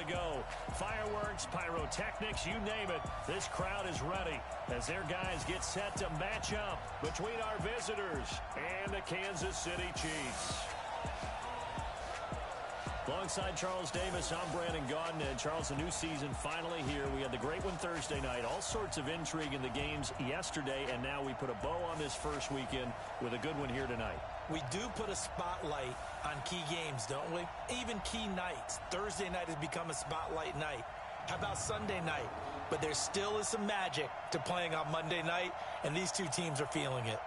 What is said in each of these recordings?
to go. Fireworks, pyrotechnics, you name it. This crowd is ready as their guys get set to match up between our visitors and the Kansas City Chiefs. Alongside Charles Davis, I'm Brandon Gaudin. And Charles, the new season finally here. We had the great one Thursday night. All sorts of intrigue in the games yesterday, and now we put a bow on this first weekend with a good one here tonight. We do put a spotlight on key games, don't we? Even key nights. Thursday night has become a spotlight night. How about Sunday night? But there still is some magic to playing on Monday night, and these two teams are feeling it.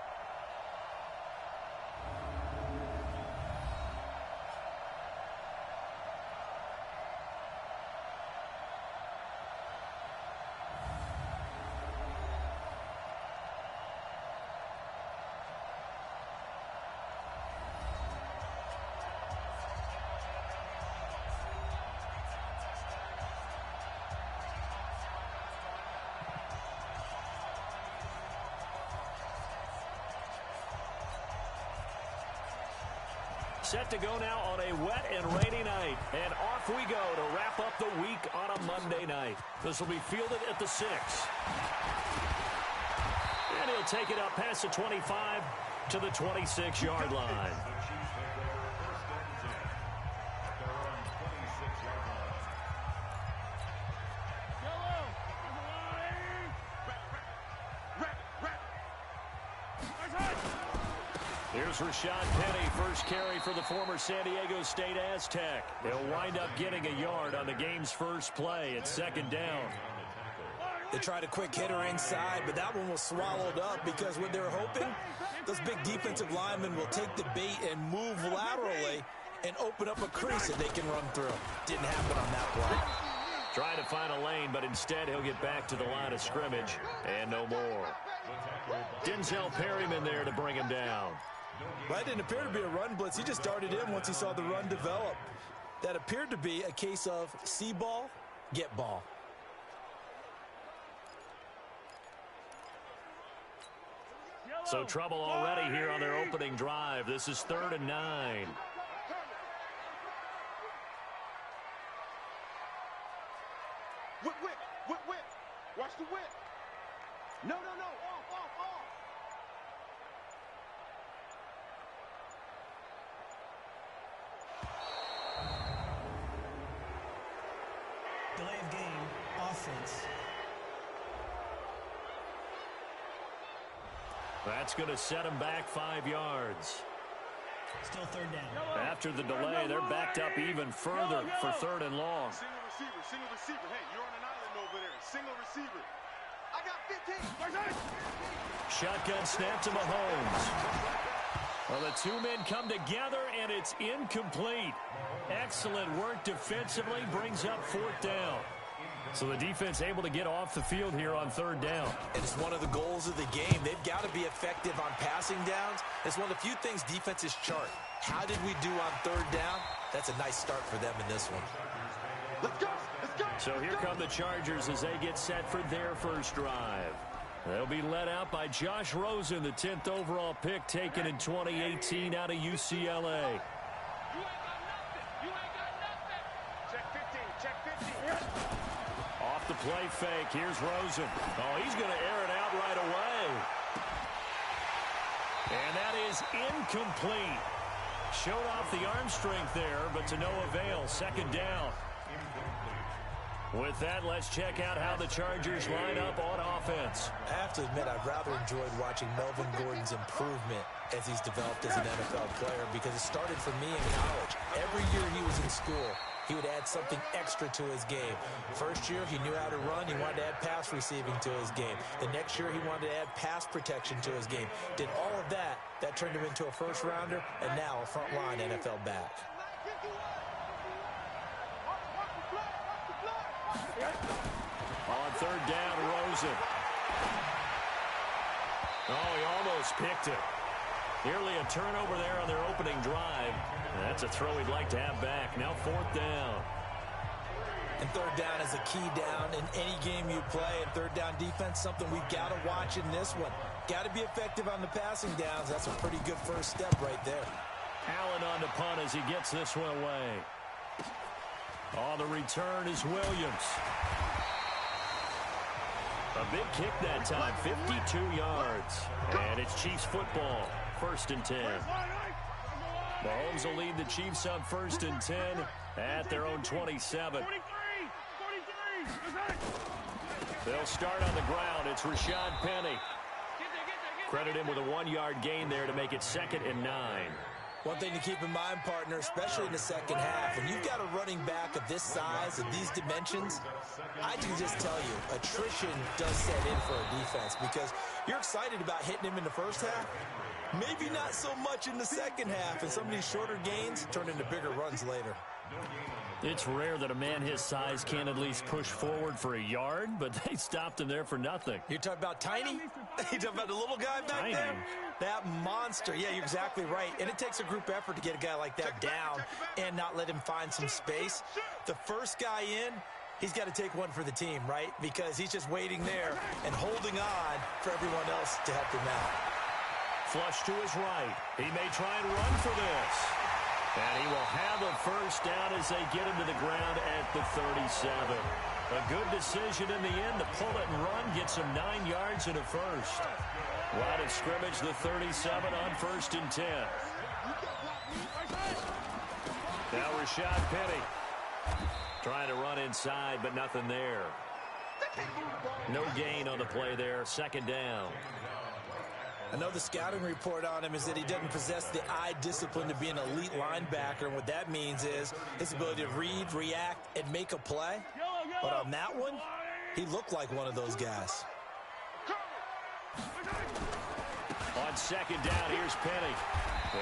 Set to go now on a wet and rainy night. And off we go to wrap up the week on a Monday night. This will be fielded at the 6. And he'll take it up past the 25 to the 26-yard line. Here's Rashad Penny, first carry for the former San Diego State Aztec. He'll wind up getting a yard on the game's first play. It's second down. They tried a quick hitter inside, but that one was swallowed up because what they're hoping, those big defensive linemen will take the bait and move laterally and open up a crease that they can run through. Didn't happen on that play. Trying to find a lane, but instead he'll get back to the line of scrimmage and no more. Denzel Perryman there to bring him down. That didn't appear to be a run blitz. He just darted in once he saw the run develop. That appeared to be a case of see ball, get ball. So trouble already here on their opening drive. This is 3rd and 9. Whip. Watch the whip. No. Off. Delay of game, offense. That's going to set him back 5 yards. Still 3rd down. After the delay, they're backed up even further for 3rd and long. Single receiver. Hey, you're on an island over there. Single receiver. I got 15. Shotgun snap to Mahomes. Well, the two men come together, and it's incomplete. Excellent work defensively, brings up 4th down. So the defense able to get off the field here on 3rd down. And it's one of the goals of the game. They've got to be effective on passing downs. It's one of the few things defenses chart. How did we do on 3rd down? That's a nice start for them in this one. Let's go. So here come the Chargers as they get set for their first drive. They'll be led out by Josh Rosen, the 10th overall pick taken in 2018 out of UCLA. Off the play fake, here's Rosen. Oh, he's going to air it out right away. And that is incomplete. Showed off the arm strength there, but to no avail. 2nd down. With that, let's check out how the Chargers line up on offense. I have to admit, I've rather enjoyed watching Melvin Gordon's improvement as he's developed as an NFL player because it started for me in college. Every year he was in school, he would add something extra to his game. First year, he knew how to run. He wanted to add pass receiving to his game. The next year, he wanted to add pass protection to his game. Did all of that. That turned him into a first-rounder and now a front-line NFL back. On 3rd down, Rosen. Oh, he almost picked it. Nearly a turnover there on their opening drive. That's a throw he'd like to have back. Now 4th down. And 3rd down is a key down in any game you play. And 3rd down defense, something we've got to watch in this one. Got to be effective on the passing downs. That's a pretty good first step right there. Allen on to punt as he gets this one away. On the return is Williams. A big kick that time, 52 yards. And it's Chiefs football, 1st and 10. Mahomes will lead the Chiefs on 1st and 10 at their own 27. They'll start on the ground. It's Rashad Penny. Credit him with a 1-yard gain there to make it 2nd and 9. One thing to keep in mind, partner, especially in the second half, when you've got a running back of this size, of these dimensions, I can just tell you, attrition does set in for a defense because you're excited about hitting him in the first half. Maybe not so much in the second half, and some of these shorter gains turn into bigger runs later. It's rare that a man his size can at least push forward for a yard, but they stopped him there for nothing. You're talking about Tiny? You're talking about the little guy back there? That monster. Yeah, you're exactly right. And it takes a group effort to get a guy like that down and not let him find some space. The first guy in, he's got to take one for the team, right? Because he's just waiting there and holding on for everyone else to help him out. Flush to his right. He may try and run for this. And he will have a first down as they get him to the ground at the 37. A good decision in the end to pull it and run, gets him 9 yards and a first. Line of scrimmage, the 37 on 1st and 10. Now Rashad Penny trying to run inside, but nothing there. No gain on the play there, 2nd down. I know the scouting report on him is that he doesn't possess the eye discipline to be an elite linebacker. And what that means is his ability to read, react, and make a play. But on that one, he looked like one of those guys. On 2nd down, here's Penny.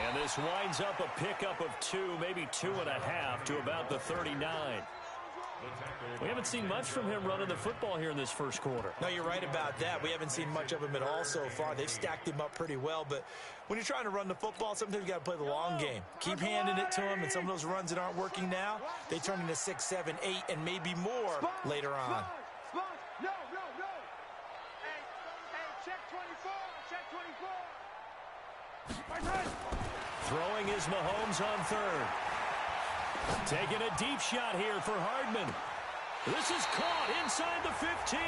And this winds up a pickup of 2, maybe 2.5 to about the 39. We haven't seen much from him running the football here in this first quarter. No, you're right about that. We haven't seen much of him at all so far. They've stacked him up pretty well, but when you're trying to run the football, sometimes you got to play the long game. Keep handing it to him, and some of those runs that aren't working now, they turn into 6, 7, 8, and maybe more later on. No. Hey, check 24. Check 24. Throwing is Mahomes on 3rd. Taking a deep shot here for Hardman. This is caught inside the 15.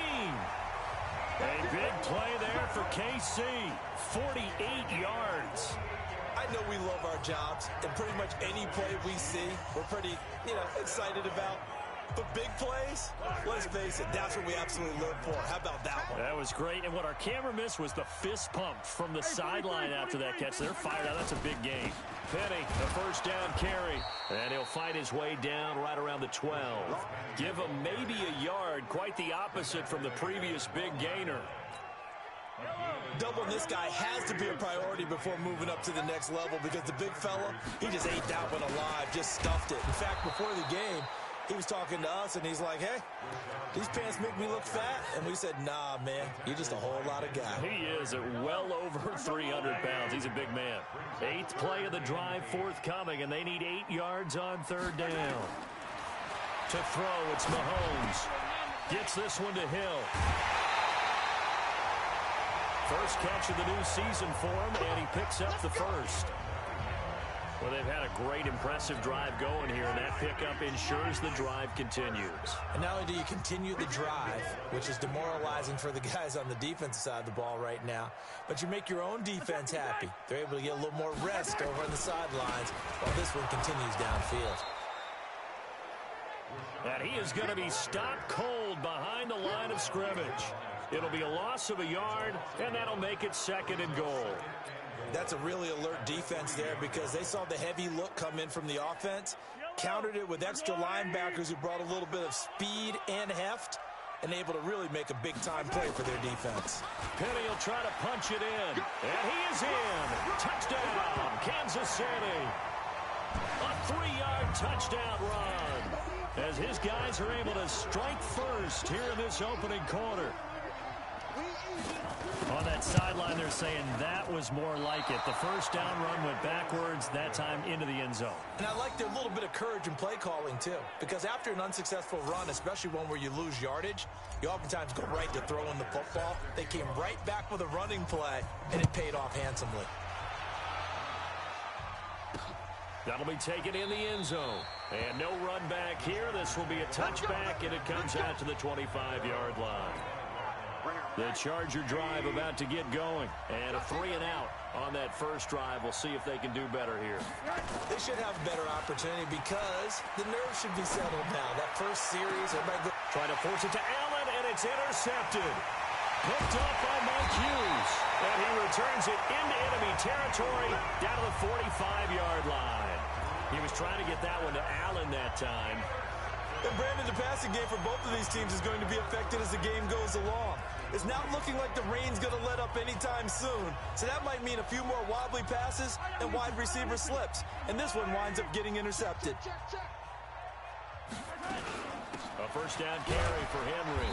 A big play there for KC. 48 yards. I know we love our jobs, and pretty much any play we see, we're pretty, excited about. But big plays, let's face it, that's what we absolutely live for. How about that one? That was great. And what our camera missed was the fist pump from the sideline after that catch. They're fired out. That's a big game. Penny, the first down carry. And he'll fight his way down right around the 12. Give him maybe a yard. Quite the opposite from the previous big gainer. Doubling this guy has to be a priority before moving up to the next level because the big fella, he just ate that one alive, just stuffed it. In fact, before the game, he was talking to us, and he's like, hey, these pants make me look fat. And we said, nah, man, you're just a whole lot of guy. He is at well over 300 pounds. He's a big man. 8th play of the drive forthcoming, and they need 8 yards on 3rd down. To throw, it's Mahomes. Gets this one to Hill. First catch of the new season for him, and he picks up the first. Well, they've had a great, impressive drive going here, and that pickup ensures the drive continues. And not only do you continue the drive, which is demoralizing for the guys on the defensive side of the ball right now, but you make your own defense happy. They're able to get a little more rest over on the sidelines while this one continues downfield. And he is going to be stopped cold behind the line of scrimmage. It'll be a loss of a yard, and that'll make it 2nd and goal. That's a really alert defense there because they saw the heavy look come in from the offense, countered it with extra linebackers who brought a little bit of speed and heft, and able to really make a big-time play for their defense. Penny will try to punch it in, and he is in. Touchdown, Kansas City. A 3-yard touchdown run as his guys are able to strike first here in this opening quarter. On that sideline, they're saying that was more like it. The first down run went backwards, that time into the end zone. And I like their little bit of courage in play calling, too. Because after an unsuccessful run, especially one where you lose yardage, you oftentimes go right to throwing the football. They came right back with a running play, and it paid off handsomely. That'll be taken in the end zone. And no run back here. This will be a touchback, and it comes out to the 25-yard line. The Charger drive about to get going. And a 3-and-out on that first drive. We'll see if they can do better here. They should have a better opportunity because the nerves should be settled now. That first series, everybody trying to force it to Allen, and it's intercepted. Picked up by Mike Hughes. And he returns it into enemy territory down to the 45-yard line. He was trying to get that one to Allen that time. And Brandon, the passing game for both of these teams is going to be affected as the game goes along. It's not looking like the rain's going to let up anytime soon. So that might mean a few more wobbly passes and wide receiver slips. And this one winds up getting intercepted. A first down carry for Henry.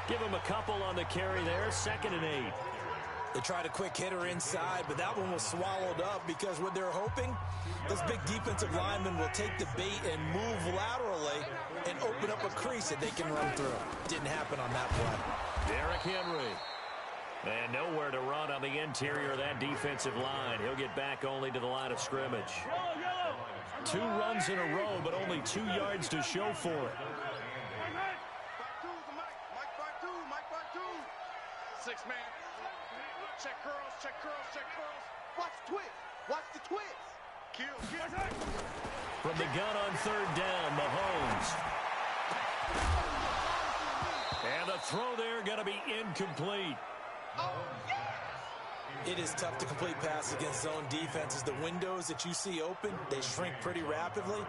Give him a couple on the carry there. 2nd and 8. They tried a quick hitter inside, but that one was swallowed up because what they're hoping, those big defensive linemen will take the bait and move laterally and open up a crease that they can run through. Didn't happen on that play. Derrick Henry. And nowhere to run on the interior of that defensive line. He'll get back only to the line of scrimmage. 2 runs in a row, but only 2 yards to show for it. Six-man. Check curls, check curls, check curls. Watch the twist. Watch the twist. Kill. From the gun on 3rd down, Mahomes. And the throw there going to be incomplete. Oh, yes! It is tough to complete passes against zone defenses. The windows that you see open, they shrink pretty rapidly.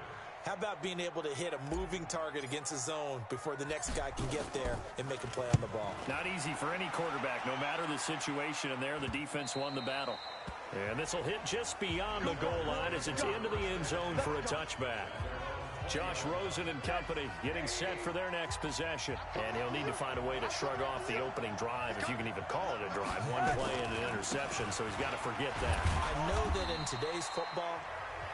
How about being able to hit a moving target against a zone before the next guy can get there and make a play on the ball? Not easy for any quarterback, no matter the situation, and there the defense won the battle. And this will hit just beyond the goal line as it's into the end zone for a touchback. Josh Rosen and company getting set for their next possession. And he'll need to find a way to shrug off the opening drive, if you can even call it a drive. 1 play and an interception, so he's got to forget that. I know that in today's football,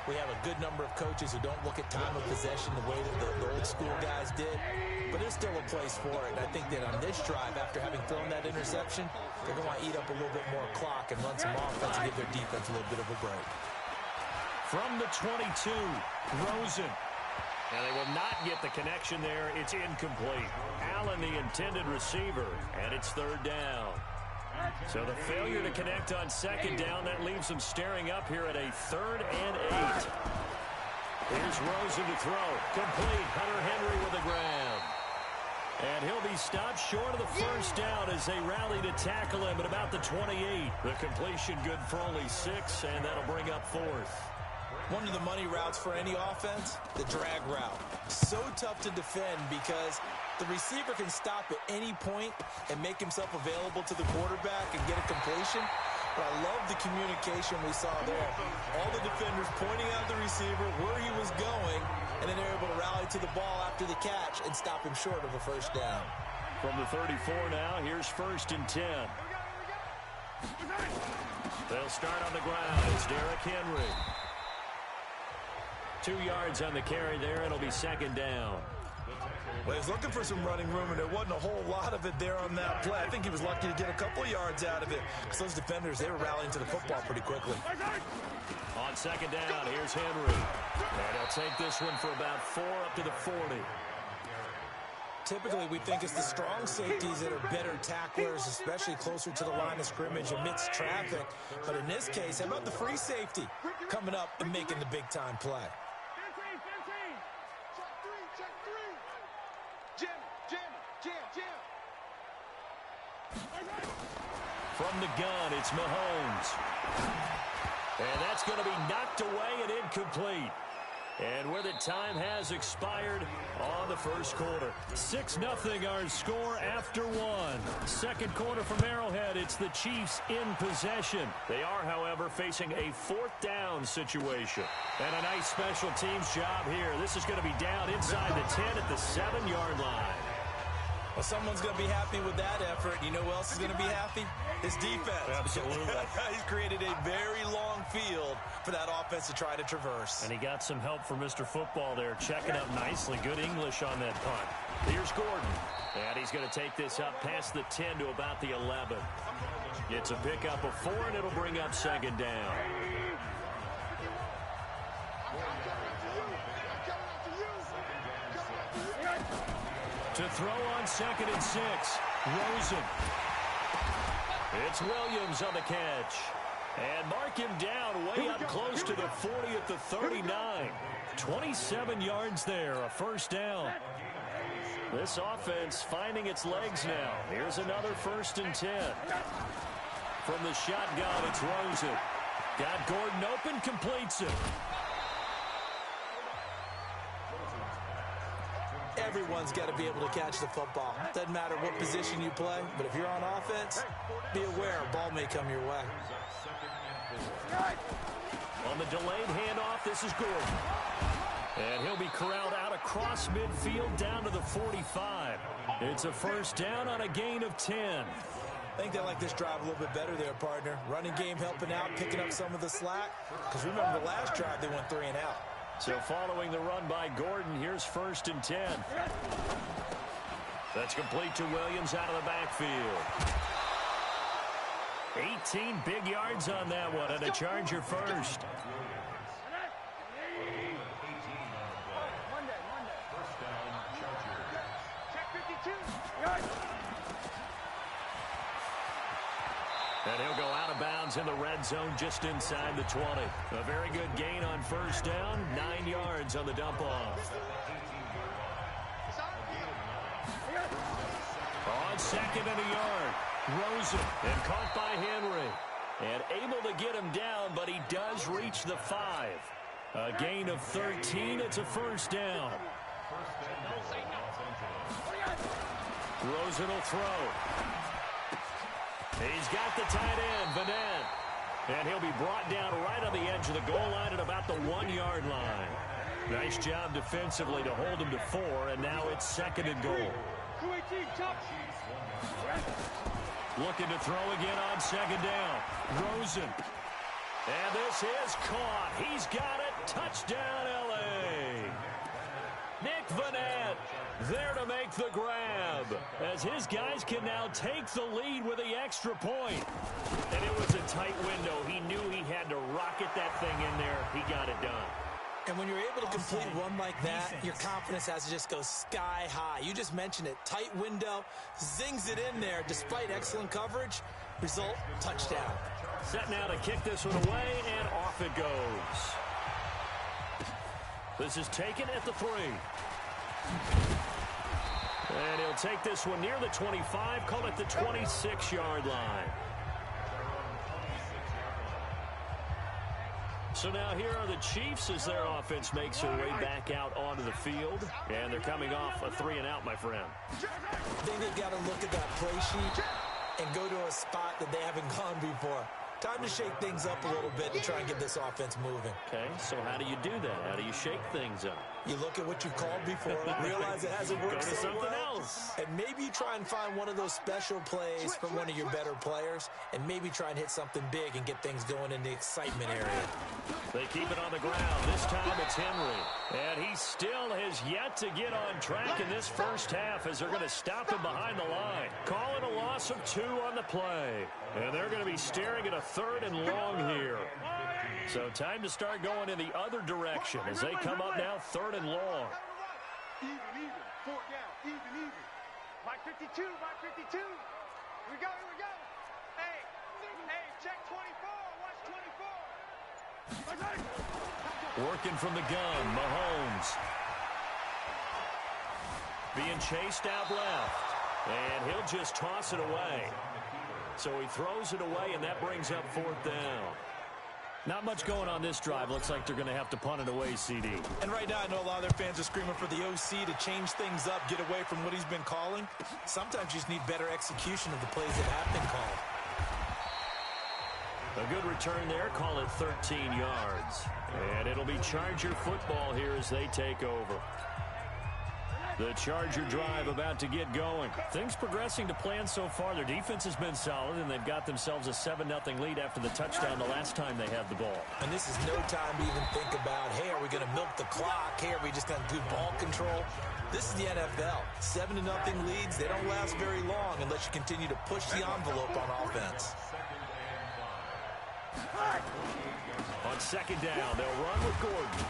we have a good number of coaches who don't look at time of possession the way that the old school guys did. But there's still a place for it. And I think that on this drive, after having thrown that interception, they're going to want to eat up a little bit more clock and run some offense and give their defense a little bit of a break. From the 22, Rosen. And they will not get the connection there. It's incomplete. Allen, the intended receiver, and it's 3rd down. So the failure to connect on 2nd down, that leaves them staring up here at a 3rd and 8. Here's Rosen to throw. Complete. Hunter Henry with the ground. And he'll be stopped short of the first down as they rally to tackle him at about the 28. The completion good for only 6, and that'll bring up 4th. One of the money routes for any offense, the drag route. So tough to defend because the receiver can stop at any point and make himself available to the quarterback and get a completion. But I love the communication we saw there. All the defenders pointing out the receiver where he was going, and then they're able to rally to the ball after the catch and stop him short of a first down. From the 34 now, here's 1st and 10. They'll start on the ground. It's Derrick Henry. 2 yards on the carry there. It'll be 2nd down. Well, he was looking for some running room, and there wasn't a whole lot of it there on that play. I think he was lucky to get a couple of yards out of it because those defenders, they were rallying to the football pretty quickly. On 2nd down, here's Henry. And he'll take this one for about 4 up to the 40. Typically, we think it's the strong safeties that are better tacklers, especially closer to the line of scrimmage amidst traffic. But in this case, how about the free safety coming up and making the big-time play? From the gun, it's Mahomes. And that's going to be knocked away and incomplete. And with it, time has expired on the first quarter. 6-0 our score after 1. Second quarter from Arrowhead, it's the Chiefs in possession. They are, however, facing a 4th down situation. And a nice special teams job here. This is going to be down inside the 10 at the 7-yard line. Well, someone's going to be happy with that effort. You know who else is going to be happy? His defense. Absolutely. He's created a very long field for that offense to try to traverse. And he got some help from Mr. Football there, checking up nicely. Good English on that punt. Here's Gordon. And he's going to take this up past the 10 to about the 11. It's a pickup of 4, and it'll bring up 2nd down. To throw on 2nd and 6. Rosen. It's Williams on the catch. And mark him down way up close to the 40 at the 39. 27 yards there, a first down. This offense finding its legs now. Here's another 1st and 10. From the shotgun, it's Rosen. Got Gordon open, completes it. Everyone's got to be able to catch the football. Doesn't matter what position you play, but if you're on offense, be aware a ball may come your way. On the delayed handoff, this is Gordon. And he'll be corralled out across midfield down to the 45. It's a first down on a gain of 10. I think they like this drive a little bit better there, partner. Running game helping out, picking up some of the slack. Because remember the last drive, they went 3 and out. So following the run by Gordon, here's 1st and 10. That's complete to Williams out of the backfield. 18 big yards on that one, and a Charger first. And he'll go out of bounds in the red zone just inside the 20. A very good gain on first down, 9 yards on the dump-off. On 2nd and a yard, Rosen, and caught by Henry. And able to get him down, but he does reach the 5. A gain of 13, it's a first down. Rosen will throw. He's got the tight end, Vanette. And he'll be brought down right on the edge of the goal line at about the 1-yard line. Nice job defensively to hold him to 4, and now it's 2nd and goal. Looking to throw again on 2nd down. Rosen. And this is caught. He's got it. Touchdown, L.A. Nick Vanette there to make the grab, as his guys can now take the lead with the extra point. And it was a tight window. He knew he had to rocket that thing in there. He got it done. And when you're able to complete one like that, your confidence has to just go sky high. You just mentioned it. Tight window, zings it in there despite excellent coverage. Result, touchdown. Set now to kick this one away, and off it goes. This is taken at the 3. And he'll take this one near the 25, call it the 26-yard line. So now here are the Chiefs as their offense makes their way back out onto the field. And they're coming off a 3-and-out, my friend. I think they've got to look at that play sheet and go to a spot that they haven't gone before. Time to shake things up a little bit and try and get this offense moving. Okay, so how do you do that? How do you shake things up? You look at what you've called before, realize it hasn't worked Go to so something well, else. and maybe you try and find one of those special plays from one of your better players, and maybe try and hit something big and get things going in the excitement area. They keep it on the ground. This time it's Henry. And he still has yet to get on track in this first half as they're going to stop him behind the line. Call it a loss of 2 on the play. And they're going to be staring at a 3rd and long here. So time to start going in the other direction as they come up now 3rd and long. Even, 4 down, even. Mike 52, Mike 52. Here we go. Hey, check 24, watch 24. Working from the gun, Mahomes. Being chased out left. And he'll just toss it away. So he throws it away, and that brings up 4th down. Not much going on this drive. Looks like they're going to have to punt it away, CD. And right now, I know a lot of their fans are screaming for the OC to change things up, get away from what he's been calling. Sometimes you just need better execution of the plays that have been called. A good return there. Call it 13 yards. And it'll be Charger football here as they take over. The Charger drive about to get going. Things progressing to plan so far. Their defense has been solid, and they've got themselves a 7-0 lead after the touchdown the last time they had the ball. And this is no time to even think about, hey, are we going to milk the clock? Hey, are we just going to do ball control? This is the NFL. 7-0 leads, they don't last very long unless you continue to push the envelope on offense. On 2nd down, they'll run with Gordon.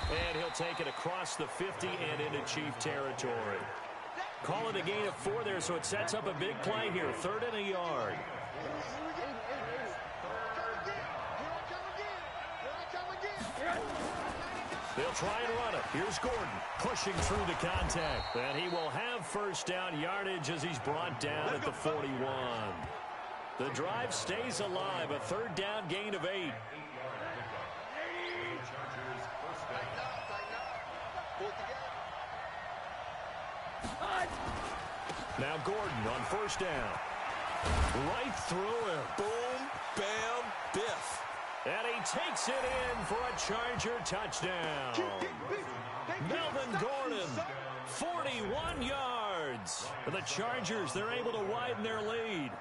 And he'll take it across the 50 and into Chief territory. Call it a gain of 4 there, so it sets up a big play here. 3rd and a yard. They'll try and run it. Here's Gordon pushing through the contact. And he will have first down yardage as he's brought down at the 41. The drive stays alive. A 3rd down gain of 8. Now Gordon on first down. Right through him. Boom, bam, biff. And he takes it in for a Charger touchdown. Melvin Gordon, 41 yards. For the Chargers, they're able to widen their lead.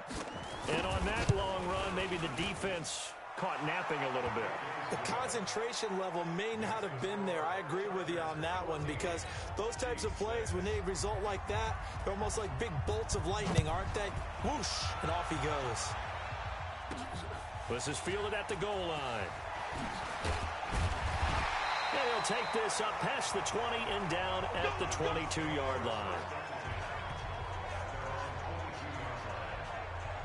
And on that long run, maybe the defense caught napping a little bit. The concentration level may not have been there. I agree with you on that one, because those types of plays, when they result like that, they're almost like big bolts of lightning, aren't they? Whoosh, and off he goes. This is fielded at the goal line. And he'll take this up past the 20 and down at the 22-yard line.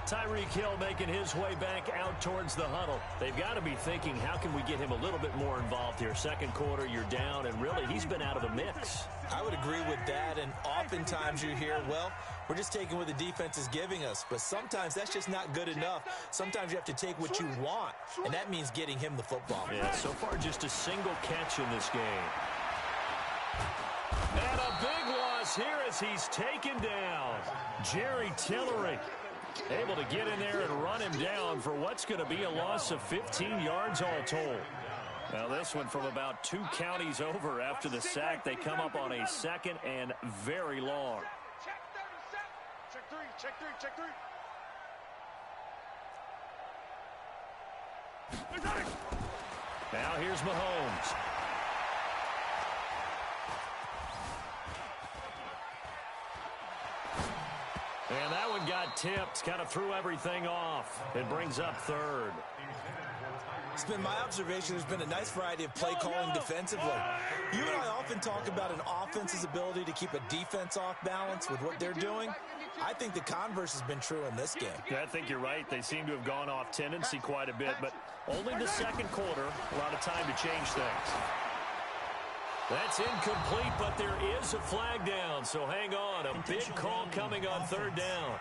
Tyreek Hill making his way back out towards the huddle. They've got to be thinking, how can we get him a little bit more involved here? Second quarter, you're down, and really, he's been out of the mix. I would agree with that, and oftentimes you hear, well, we're just taking what the defense is giving us. But sometimes that's just not good enough. Sometimes you have to take what you want, and that means getting him the football. Yeah, so far just a single catch in this game. And a big loss here as he's taken down. Jerry Tillery able to get in there and run him down for what's going to be a loss of 15 yards all told. Now this one from about 2 counties over after the sack. They come up on a 2nd and very long. Check 3, check 3, check 3. Now here's Mahomes. And that one got tipped, kind of threw everything off. It brings up 3rd. It's been my observation there's been a nice variety of play calling defensively. You and I often talk about an offense's ability to keep a defense off balance with what they're doing. I think the converse has been true in this game. Yeah, I think you're right. They seem to have gone off tendency quite a bit, but only the second quarter, a lot of time to change things. That's incomplete, but there is a flag down, so hang on. A big call coming on 3rd down.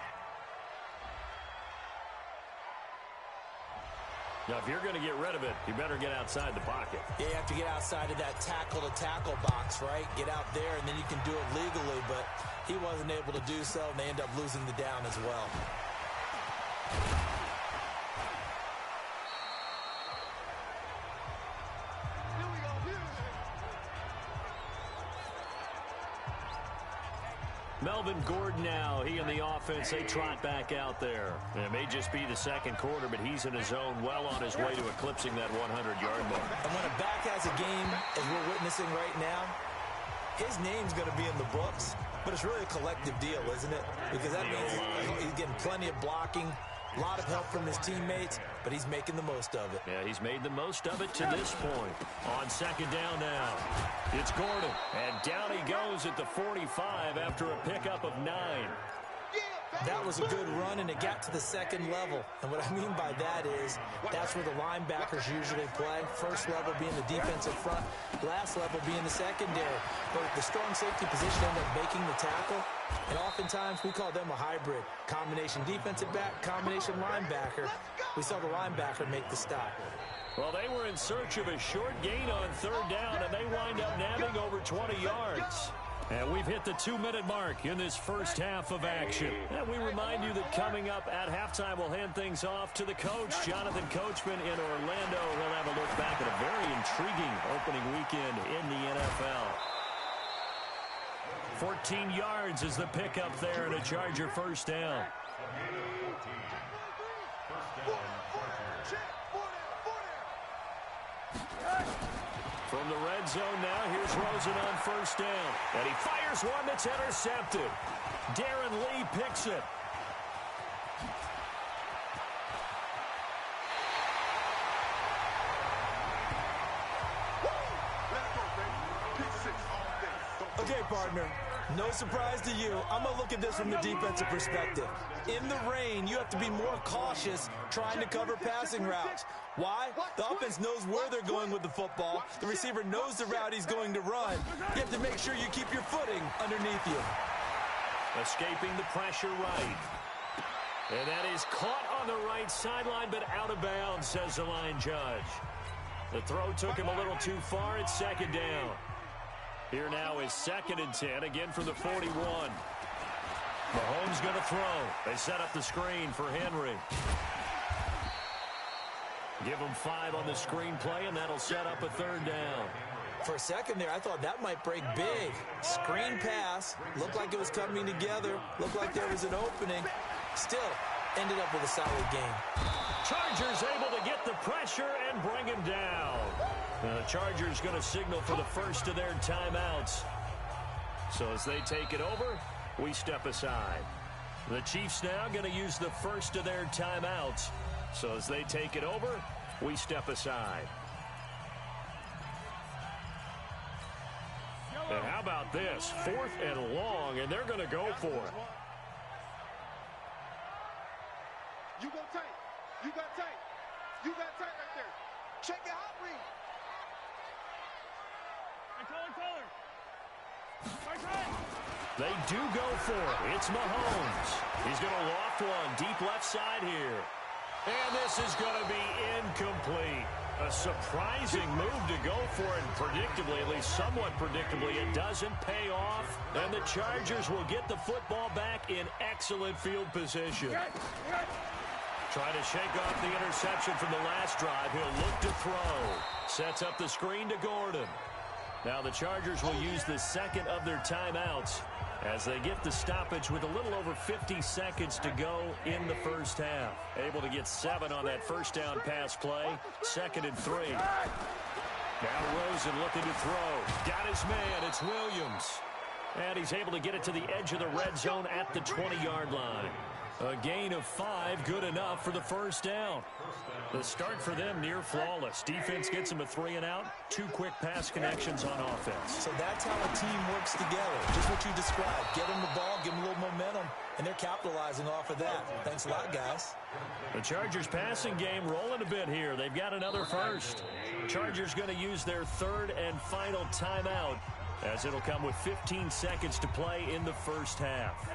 Now, if you're going to get rid of it, you better get outside the pocket. Yeah, you have to get outside of that tackle-to-tackle box, right? Get out there, and then you can do it legally, but he wasn't able to do so, and they end up losing the down as well. Melvin Gordon now, he and the offense, they trot back out there. And it may just be the second quarter, but he's in his zone, well on his way to eclipsing that 100-yard mark. And when a back has a game, as we're witnessing right now, his name's going to be in the books, but it's really a collective deal, isn't it? Because that means he's getting plenty of blocking, a lot of help from his teammates, but he's making the most of it. Yeah, he's made the most of it to this point. On 2nd down now, it's Gordon. And down he goes at the 45 after a pickup of 9. That was a good run, and it got to the 2nd level. And what I mean by that is that's where the linebackers usually play. First level being the defensive front, last level being the secondary. But the strong safety position ended up making the tackle, and oftentimes we call them a hybrid. Combination defensive back, combination linebacker. We saw the linebacker make the stop. Well, they were in search of a short gain on 3rd down, and they wind up nabbing over 20 yards. And we've hit the 2-minute mark in this first half of action. And we remind you that coming up at halftime, we'll hand things off to the coach, Jonathan Coachman in Orlando. He'll have a look back at a very intriguing opening weekend in the NFL. 14 yards is the pickup there and a Charger first down. From the red zone now, here's Rosen on first down. And he fires one that's intercepted. Darren Lee picks it. Okay, partner, No surprise to you. I'm going to look at this from the defensive perspective. In the rain, you have to be more cautious trying to cover passing routes. Why? The offense knows where they're going with the football. The receiver knows the route he's going to run. You have to make sure you keep your footing underneath you. Escaping the pressure right. And that is caught on the right sideline, but out of bounds, says the line judge. The throw took him a little too far. It's second down. Here now is 2nd and 10, again from the 41. Mahomes going to throw. They set up the screen for Henry. Give him 5 on the screen play, and that'll set up a 3rd down. For a second there, I thought that might break big. Screen pass. Looked like it was coming together. Looked like there was an opening. Still ended up with a solid game. Chargers able to get the pressure and bring him down. Now the Chargers going to signal for the first of their timeouts. So as they take it over, we step aside. The Chiefs now going to use the first of their timeouts. So as they take it over, we step aside. And how about this? 4th and long, and they're going to go for it. You go tight. You got tight. You got tight right there. Check it out, Reed. They do go for it. It's Mahomes. He's going to loft one deep left side here. And this is going to be incomplete. A surprising move to go for it, and predictably, at least somewhat predictably, it doesn't pay off. And the Chargers will get the football back in excellent field position. Trying to shake off the interception from the last drive. He'll look to throw. Sets up the screen to Gordon. Now the Chargers will use the second of their timeouts as they get the stoppage with a little over 50 seconds to go in the first half. Able to get 7 on that first down pass play. 2nd and 3. Now Rosen looking to throw. Got his man. It's Williams. And he's able to get it to the edge of the red zone at the 20-yard line. A gain of 5, good enough for the first down. The start for them near flawless. Defense gets them a 3-and-out. 2 quick pass connections on offense. So that's how a team works together. Just what you described. Get them the ball, give them a little momentum, and they're capitalizing off of that. Thanks a lot, guys. The Chargers passing game rolling a bit here. They've got another first. Chargers going to use their 3rd and final timeout as it'll come with 15 seconds to play in the first half.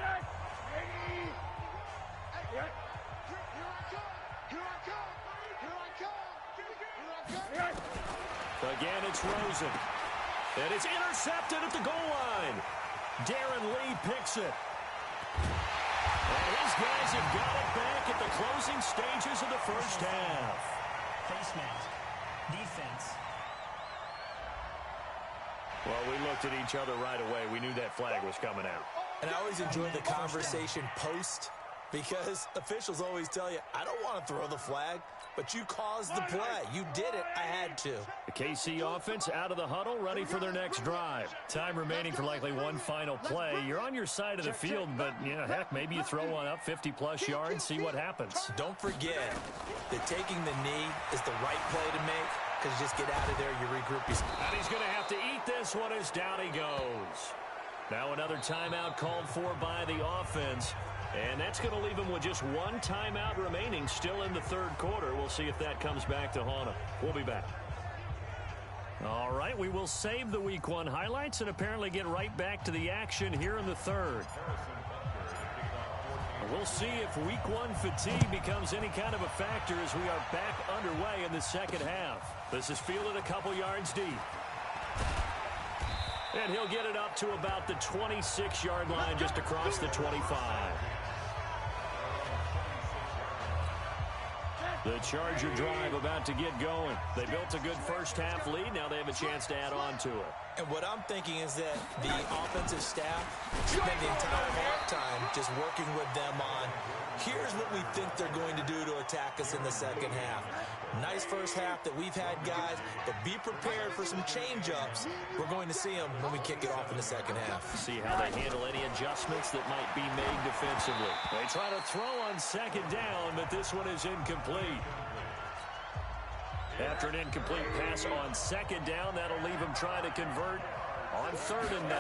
Again, it's Rosen. And it's intercepted at the goal line. Darren Lee picks it. And his guys have got it back at the closing stages of the first half. Face mask. Defense. Well, we looked at each other right away. We knew that flag was coming out. And I always enjoy the conversation post, because officials always tell you, I don't want to throw the flag, but you caused the play. You did it. I had to. The KC offense out of the huddle, ready for their next drive. Time remaining for likely one final play. You're on your side of the field, but, heck, maybe you throw one up 50-plus yards, see what happens. Don't forget that taking the knee is the right play to make, because just get out of there, you regroup. And he's going to have to eat this one as down he goes. Now another timeout called for by the offense. And that's going to leave him with just one timeout remaining still in the third quarter. We'll see if that comes back to haunt him. We'll be back. All right, we will save the Week 1 highlights and apparently get right back to the action here in the third. We'll see if Week 1 fatigue becomes any kind of a factor as we are back underway in the second half. This is fielded a couple yards deep. And he'll get it up to about the 26-yard line just across the 25. The Charger drive about to get going. They built a good first-half lead. Now they have a chance to add on to it. And what I'm thinking is that the offensive staff spent the entire halftime just working with them on, here's what we think they're going to do to attack us in the second half. Nice first half that we've had, guys, but be prepared for some change-ups. We're going to see them when we kick it off in the second half. See how they handle any adjustments that might be made defensively. They try to throw on second down, but this one is incomplete. After an incomplete pass on second down, that'll leave him trying to convert on 3rd and 9.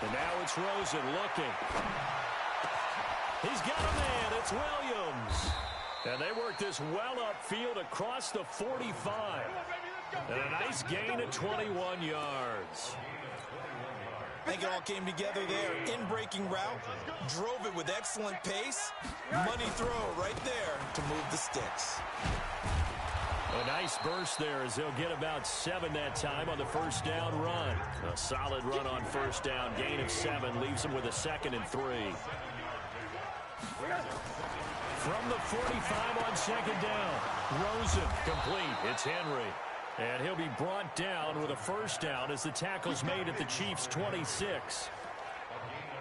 And now it's Rosen looking. He's got a man. It's Williams. And they work this well upfield across the 45. And a nice gain of 21 yards. I think it all came together there. In-breaking route, drove it with excellent pace. Money throw right there to move the sticks. A nice burst there as they'll get about 7 that time on the first down run. A solid run on first down. Gain of 7 leaves them with a 2nd and 3. From the 45 on 2nd down. Rosen complete. It's Henry. And he'll be brought down with a first down as the tackle's made at the Chiefs' 26.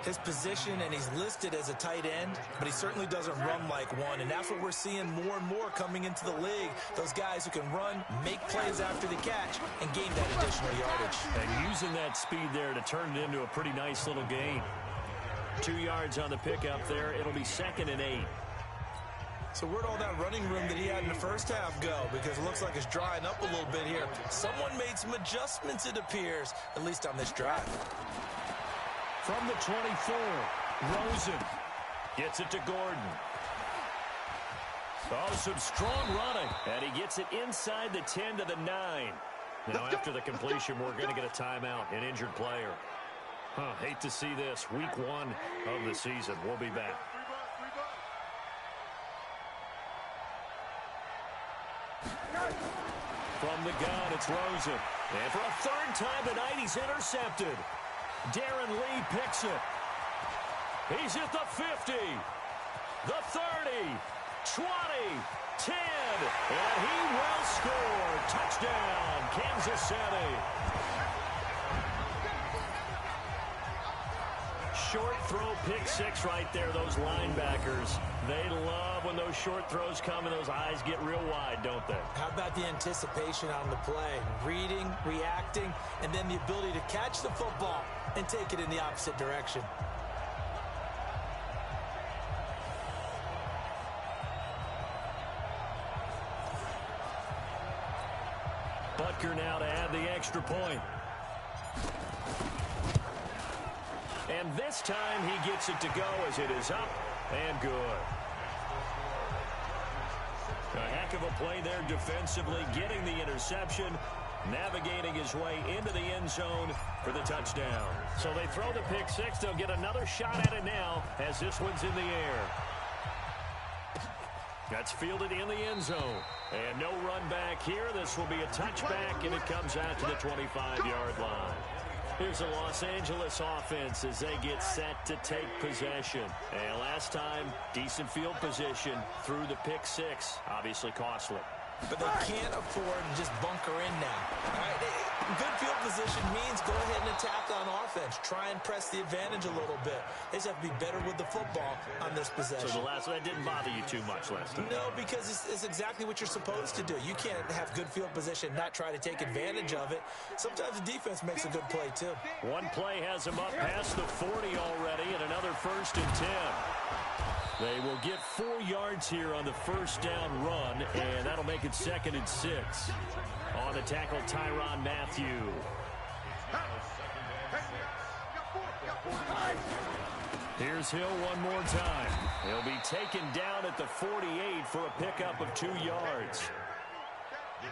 His position, and he's listed as a tight end, but he certainly doesn't run like one, and that's what we're seeing more and more coming into the league. Those guys who can run, make plays after the catch, and gain that additional yardage. And using that speed there to turn it into a pretty nice little gain. 2 yards on the pickup there. It'll be 2nd and 8. So where'd all that running room that he had in the first half go? Because it looks like it's drying up a little bit here. Someone made some adjustments, it appears, at least on this drive. From the 24, Rosen gets it to Gordon. Oh, some strong running. And he gets it inside the 10 to the 9. Now, after the completion, we're going to get a timeout, an injured player. Hate to see this. Week 1 of the season. We'll be back. From the gun, it's Rosen. And for a 3rd time tonight, he's intercepted. Darren Lee picks it. He's at the 50, the 30, 20, 10, and he will score. Touchdown, Kansas City. Short throw, pick 6 right there. Those linebackers, they love when those short throws come and those eyes get real wide, don't they? How about the anticipation on the play? Reading, reacting, and then the ability to catch the football and take it in the opposite direction. Butker now to add the extra point. And this time he gets it to go as it is up and good. A heck of a play there defensively, getting the interception, navigating his way into the end zone for the touchdown. So they throw the pick 6. They'll get another shot at it now as this one's in the air. That's fielded in the end zone. And no run back here. This will be a touchback, and it comes out to the 25-yard line. Here's the Los Angeles offense as they get set to take possession. And last time, decent field position through the pick 6. Obviously costly. But they can't afford to just bunker in now. All right? Good field position means go ahead and attack on offense. Try and press the advantage a little bit. They just have to be better with the football on this possession. So the last one, that didn't bother you too much last time? No, because it's exactly what you're supposed to do. You can't have good field position, not try to take advantage of it. Sometimes the defense makes a good play, too. One play has them up past the 40 already, and another 1st and 10. They will get 4 yards here on the first down run, and that'll make it 2nd and 6. On the tackle, Tyrann Mathieu. Here's Hill one more time. He'll be taken down at the 48 for a pickup of 2 yards.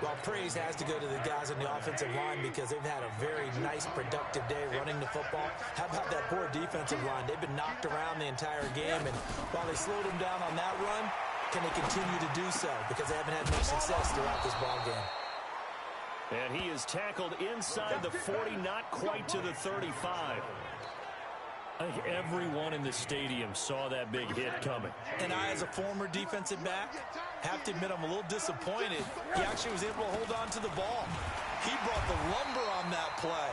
Well, praise has to go to the guys on the offensive line because they've had a very nice, productive day running the football. How about that poor defensive line? They've been knocked around the entire game, and while they slowed them down on that run, can they continue to do so? Because they haven't had much success throughout this ball game. And he is tackled inside the 40, not quite to the 35. I think everyone in the stadium saw that big hit coming. And I, as a former defensive back, have to admit I'm a little disappointed. He actually was able to hold on to the ball. He brought the lumber on that play.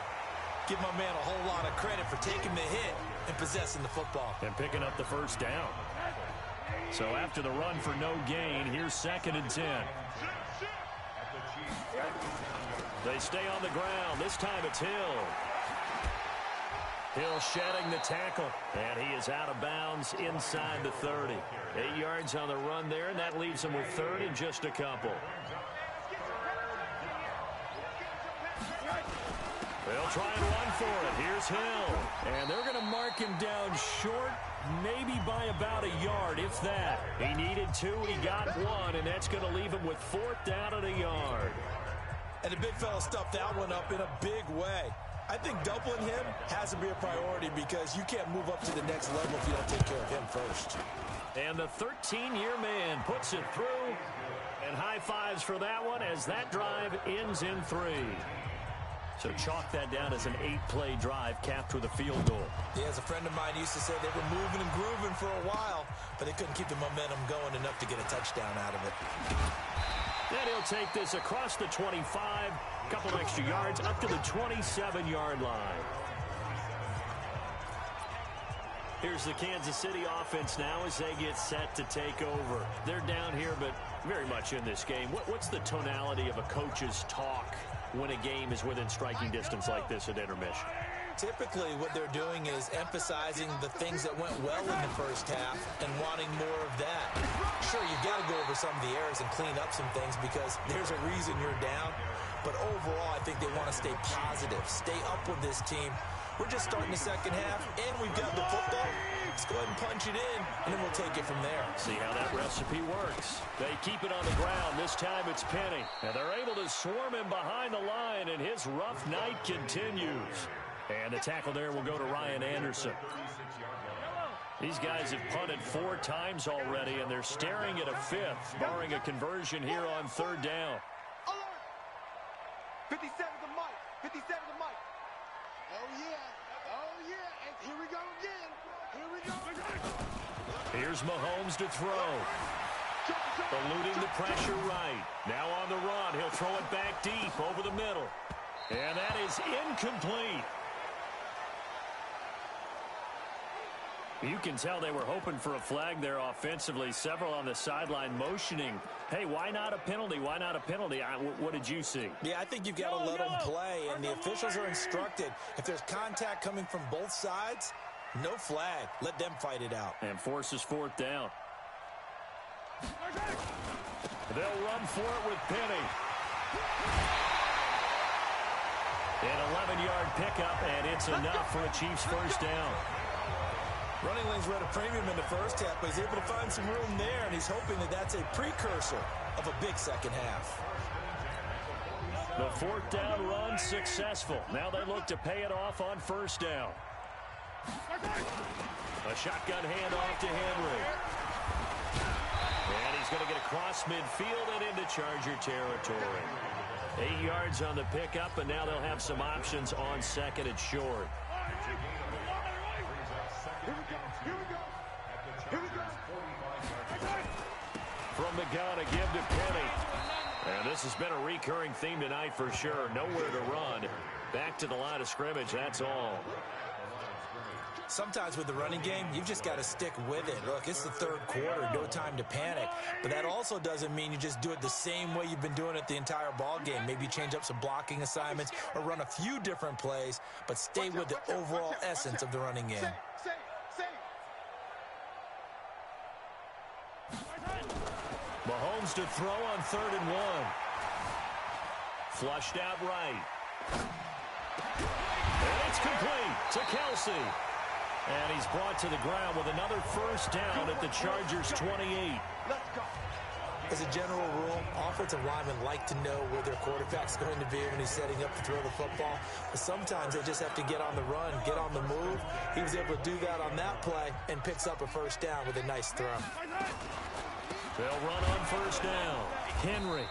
Give my man a whole lot of credit for taking the hit and possessing the football. And picking up the first down. So after the run for no gain, here's 2nd and 10. They stay on the ground. This time it's Hill. Hill shedding the tackle, and he is out of bounds inside the 30. 8 yards on the run there, and that leaves him with 3rd and just a couple. They'll try and run for it. Here's Hill. And they're going to mark him down short, maybe by about a yard, if that. He needed 2, he got 1, and that's going to leave him with 4th down and a yard. And the big fella stuffed that one up in a big way. I think doubling him has to be a priority because you can't move up to the next level if you don't take care of him first. And the 13-year man puts it through. And high fives for that one as that drive ends in 3. So chalk that down as an 8-play drive capped with a field goal. Yeah, as a friend of mine used to say, they were moving and grooving for a while, but they couldn't keep the momentum going enough to get a touchdown out of it. Then he'll take this across the 25, a couple extra yards, up to the 27-yard line. Here's the Kansas City offense now as they get set to take over. They're down here, but very much in this game. What's the tonality of a coach's talk when a game is within striking distance like this at intermission? Typically, what they're doing is emphasizing the things that went well in the first half and wanting more of that. Sure, you've got to go over some of the errors and clean up some things because there's a reason you're down. But overall, I think they want to stay positive, stay up with this team. We're just starting the second half, and we've got the football. Let's go ahead and punch it in, and then we'll take it from there. See how that recipe works. They keep it on the ground. This time it's Penny. And they're able to swarm him behind the line, and his rough night continues. And the tackle there will go to Ryan Anderson. These guys have punted 4 times already, and they're staring at a 5th, barring a conversion here on 3rd down. 57 to Mike. 57 to Mike. Oh, yeah. Oh, yeah. And here we go again. Here we go. Here's Mahomes to throw. Eluding the pressure right. Now on the run. He'll throw it back deep over the middle. And that is incomplete. You can tell they were hoping for a flag there offensively. Several on the sideline motioning. Hey, why not a penalty? Why not a penalty? What did you see? Yeah, I think you've got to let them play, and the officials are instructed. If there's contact coming from both sides, no flag. Let them fight it out. And forces 4th down. They'll run for it with Penny. An 11-yard pickup, and it's enough for a Chiefs first down. Running lanes were at a premium in the first half, but he's able to find some room there, and he's hoping that that's a precursor of a big second half. The 4th down run successful. Now they look to pay it off on 1st down. A shotgun handoff to Henry. And he's going to get across midfield and into Charger territory. 8 yards on the pickup, and now they'll have some options on 2nd and short. From the gun, a give to Penny. And this has been a recurring theme tonight for sure. Nowhere to run. Back to the line of scrimmage, that's all. Sometimes with the running game, you've just got to stick with it. Look, it's the 3rd quarter, no time to panic. But that also doesn't mean you just do it the same way you've been doing it the entire ball game. Maybe change up some blocking assignments or run a few different plays, but stay with the overall essence of the running game. Mahomes to throw on 3rd and 1. Flushed out right. And it's complete to Kelsey. And he's brought to the ground with another first down at the Chargers' 28. As a general rule, offensive linemen like to know where their quarterback's going to be when he's setting up to throw the football. But sometimes they just have to get on the run, get on the move. He was able to do that on that play and picks up a first down with a nice throw. They'll run on 1st down. Henry.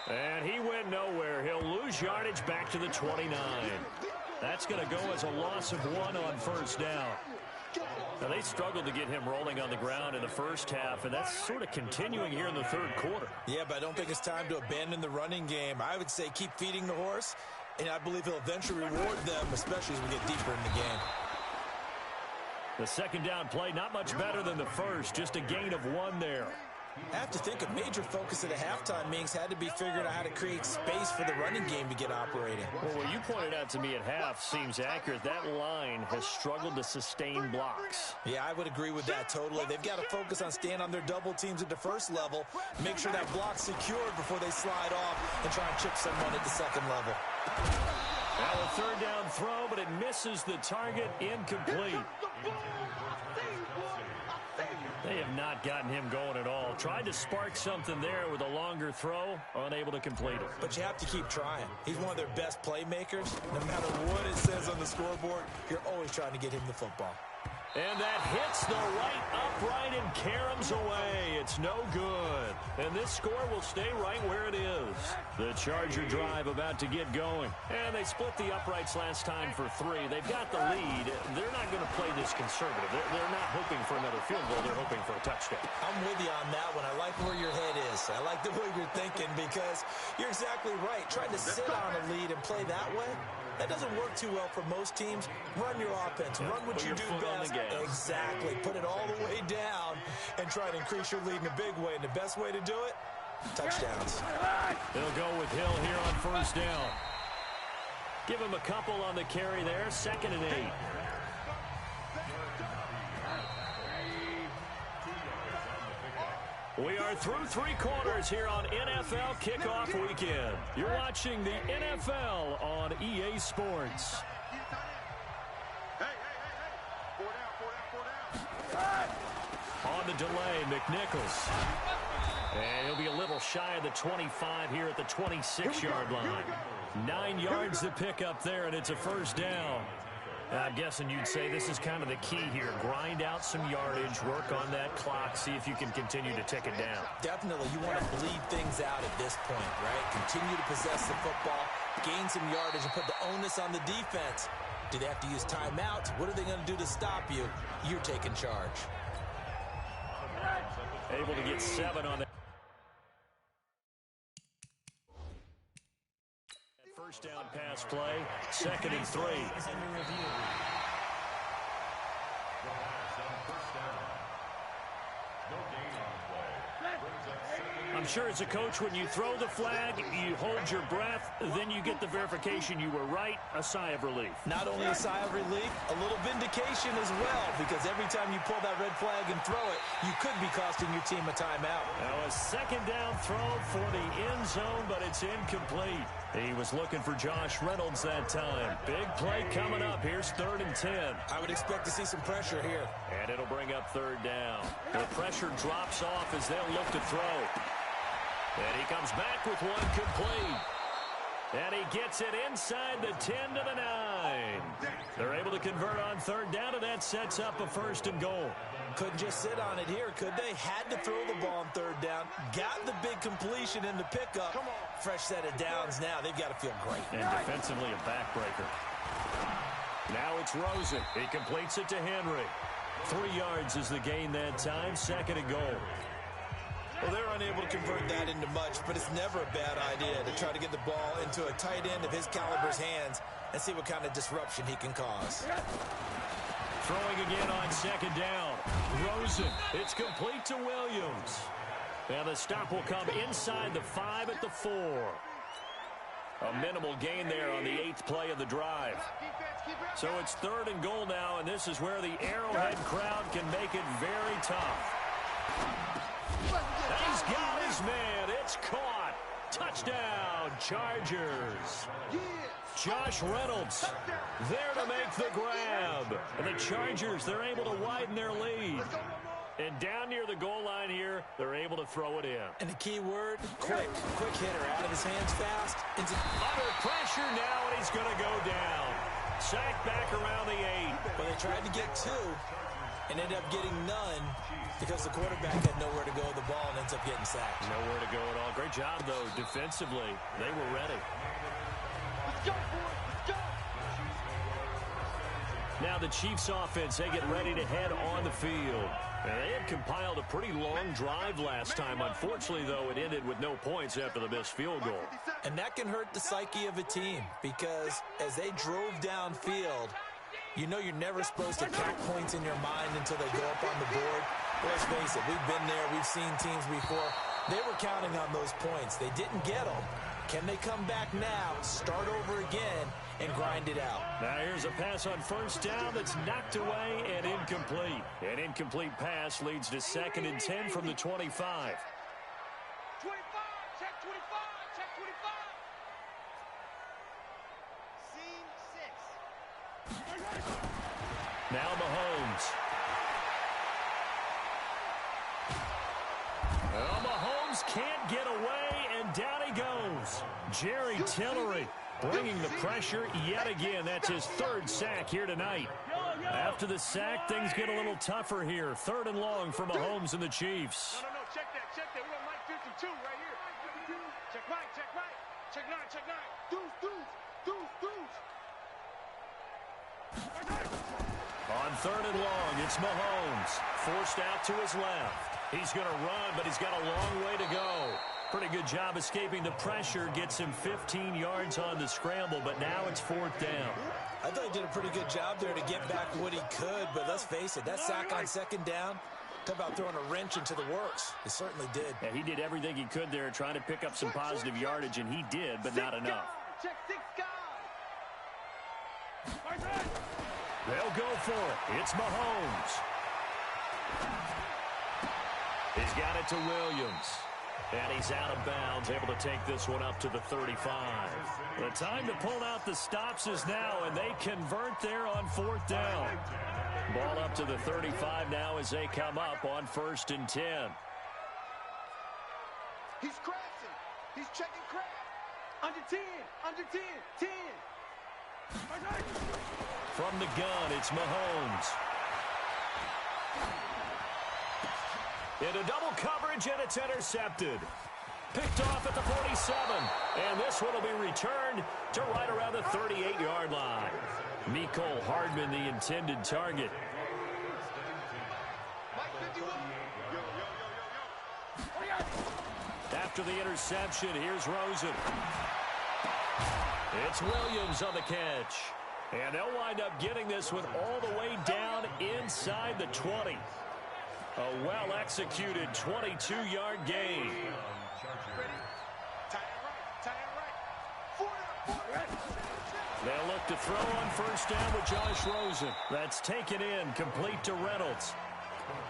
And he went nowhere. He'll lose yardage back to the 29. That's going to go as a loss of 1 on 1st down. Now, they struggled to get him rolling on the ground in the first half, and that's sort of continuing here in the 3rd quarter. Yeah, but I don't think it's time to abandon the running game. I would say keep feeding the horse, and I believe he'll eventually reward them, especially as we get deeper in the game. The 2nd down play, not much better than the first, just a gain of 1 there. I have to think a major focus of the halftime meetings had to be figuring out how to create space for the running game to get operating. Well, what you pointed out to me at half seems accurate. That line has struggled to sustain blocks. Yeah, I would agree with that totally. They've got to focus on staying on their double teams at the first level, make sure that block's secured before they slide off and try and chip someone at the 2nd level. Now a third down throw, but it misses the target, incomplete. They have not gotten him going at all. Tried to spark something there with a longer throw, unable to complete it. But you have to keep trying. He's one of their best playmakers. No matter what it says on the scoreboard, you're always trying to get him the football. And that hits the right upright and caroms away. It's no good. And this score will stay right where it is. The Charger drive about to get going. And they split the uprights last time for 3. They've got the lead. They're not going to play this conservative. They're not hoping for another field goal. They're hoping for a touchdown. I'm with you on that one. I like where your head is. I like the way you're thinking because you're exactly right. Trying to sit on a lead and play that way, that doesn't work too well for most teams. Run your offense. Run what you do best. Exactly. Put it all the way down and try to increase your lead in a big way. And the best way to do it, touchdowns. They'll go with Hill here on first down. Give him a couple on the carry there. 2nd and 8. We are through 3 quarters here on NFL Kickoff Weekend. You're watching the NFL on EA Sports. On the delay, McNichols. And he'll be a little shy of the 25 here at the 26-yard line. 9 yards to pick up there, and it's a first down. I'm guessing you'd say this is kind of the key here. Grind out some yardage, work on that clock, see if you can continue to tick it down. Definitely. You want to bleed things out at this point, right? Continue to possess the football, gain some yardage, and put the onus on the defense. Do they have to use timeouts? What are they going to do to stop you? You're taking charge. Able to get 7 on that. First down pass play, 2nd and 3. I'm sure as a coach, when you throw the flag, you hold your breath, then you get the verification you were right, a sigh of relief. Not only a sigh of relief, a little vindication as well, because every time you pull that red flag and throw it, you could be costing your team a timeout. Now a 2nd down throw for the end zone, but it's incomplete. He was looking for Josh Reynolds that time. Big play coming up. Here's 3rd and 10. I would expect to see some pressure here. And it'll bring up 3rd down. The pressure drops off as they'll look to throw. And he comes back with one complete. And he gets it inside the 10 to the 9. They're able to convert on 3rd down, and that sets up a 1st and goal. Couldn't just sit on it here, could they? Had to throw the ball on 3rd down. Got the big completion in the pickup. Fresh set of downs now. They've got to feel great. And defensively a backbreaker. Now it's Rosen. He completes it to Henry. 3 yards is the gain that time. 2nd and goal. Well, they're unable to convert that into much, but it's never a bad idea to try to get the ball into a tight end of his caliber's hands and see what kind of disruption he can cause. Throwing again on 2nd down. Rosen. It's complete to Williams. And the stop will come inside the 5 at the 4. A minimal gain there on the 8th play of the drive. So it's 3rd and goal now, and this is where the Arrowhead crowd can make it very tough. He's got his man. It's caught. Touchdown, Chargers. Josh Reynolds there to make the grab. And the Chargers, they're able to widen their lead. And down near the goal line here, they're able to throw it in. And the key word, quick. Quick hitter, out of his hands fast. Under pressure now, and he's going to go down. Sacked back around the 8. Well, they tried to get 2 and ended up getting none because the quarterback had nowhere to go with the ball and ends up getting sacked. Nowhere to go at all. Great job, though, defensively. They were ready. Let's go, boys. Let's go. Now the Chiefs offense, they get ready to head on the field. And they had compiled a pretty long drive last time. Unfortunately, though, it ended with no points after the missed field goal. And that can hurt the psyche of a team because as they drove downfield, you know you're never supposed to count points in your mind until they go up on the board. But let's face it, we've been there. We've seen teams before. They were counting on those points. They didn't get them. Can they come back now, start over again, and grind it out? Now here's a pass on first down that's knocked away and incomplete. An incomplete pass leads to 2nd and 10 from the 25. 25, check 25, check 25. See? Now Mahomes. Well, Mahomes can't get away, and down he goes. Jerry Tillery bringing the pressure yet again. That's his third sack here tonight. After the sack, things get a little tougher here. 3rd and long for Mahomes and the Chiefs. No, check that. We got Mike 52 right here. Check right. Check 9. Deuce. On 3rd and long, it's Mahomes. Forced out to his left. He's going to run, but he's got a long way to go. Pretty good job escaping the pressure. Gets him 15 yards on the scramble, but now it's 4th down. I thought he did a pretty good job there to get back what he could, but let's face it, that sack on 2nd down, talk about throwing a wrench into the works. He certainly did. Yeah, he did everything he could there trying to pick up some positive yardage, and he did, but not enough. Check 6 guys. They'll go for it. It's Mahomes. He's got it to Williams. And he's out of bounds, able to take this one up to the 35. The time to pull out the stops is now, and they convert there on 4th down. Ball up to the 35 now as they come up on 1st and 10. He's crashing. He's checking crash. Under 10. 10. From the gun, it's Mahomes. Into double coverage, and it's intercepted. Picked off at the 47. And this one will be returned to right around the 38-yard line. Mecole Hardman, the intended target. After the interception, here's Rosen. It's Williams on the catch. And they'll wind up getting this one all the way down inside the 20. A well-executed 22-yard gain. They'll look to throw on 1st down with Josh Rosen. That's taken in, complete to Reynolds.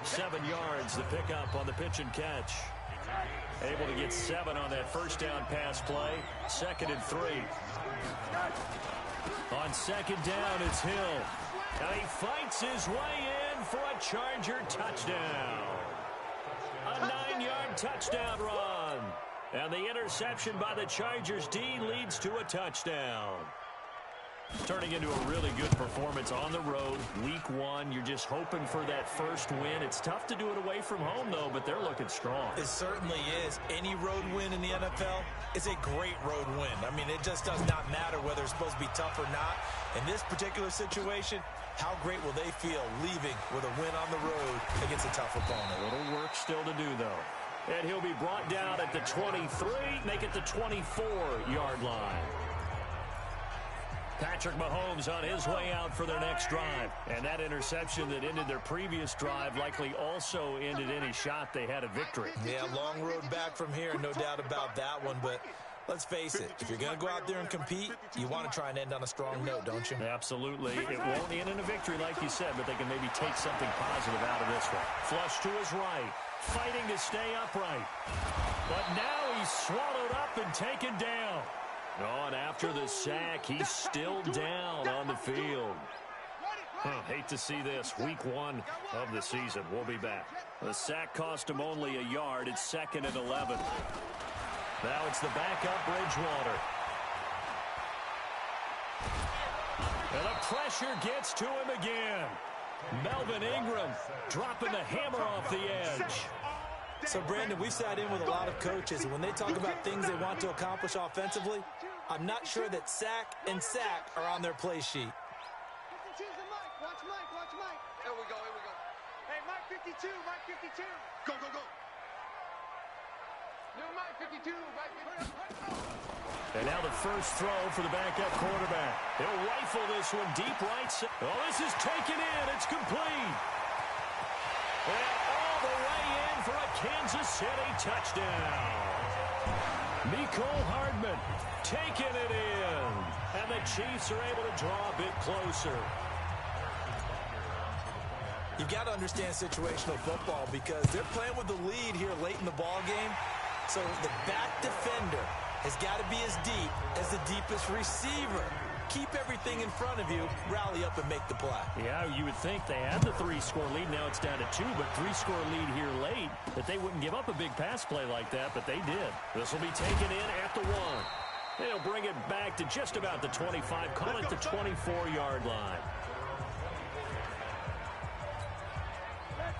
7 yards, the pickup on the pitch and catch. Able to get 7 on that 1st down pass play. 2nd and 3. On 2nd down, it's Hill. And he fights his way in for a Charger touchdown. A 9-yard touchdown run. And the interception by the Chargers D leads to a touchdown. Turning into a really good performance on the road. Week 1, you're just hoping for that first win. It's tough to do it away from home, though, but they're looking strong. It certainly is. Any road win in the NFL is a great road win. I mean, it just does not matter whether it's supposed to be tough or not. In this particular situation, how great will they feel leaving with a win on the road against a tough opponent? A little work still to do, though. And he'll be brought down at the 23, make it the 24-yard line. Patrick Mahomes on his way out for their next drive. And that interception that ended their previous drive likely also ended any shot they had at victory. Yeah, long road back from here, no doubt about that one. But let's face it, if you're going to go out there and compete, you want to try and end on a strong note, don't you? Absolutely. It won't end in a victory like you said, but they can maybe take something positive out of this one. Flush to his right, fighting to stay upright. But now he's swallowed up and taken down. Oh, and after the sack, he's still down on the field. Hate to see this. Week 1 of the season. We'll be back. The sack cost him only a yard. It's 2nd and 11. Now it's the backup Bridgewater. And the pressure gets to him again. Melvin Ingram dropping the hammer off the edge. So, Brandon, we've sat in with a lot of coaches, and when they talk about things they want to accomplish offensively, I'm not sure that sack and sack are on their play sheet. Watch Mike. Here we go. Hey, Mike 52. Go. New Mike 52. And now the first throw for the backup quarterback. He'll rifle this one deep right side. Oh, this is taken in. It's complete. And all the way in for a Kansas City touchdown. Mecole Hardman taking it in. And the Chiefs are able to draw a bit closer. You've got to understand situational football because they're playing with the lead here late in the ball game. So the back defender has got to be as deep as the deepest receiver. keep everything in front of you, rally up and make the play. Yeah, you would think they had the 3-score lead. Now it's down to 2, but 3-score lead here late, that they wouldn't give up a big pass play like that, but they did. This will be taken in at the 1. They'll bring it back to just about the 25, call it the 24-yard line.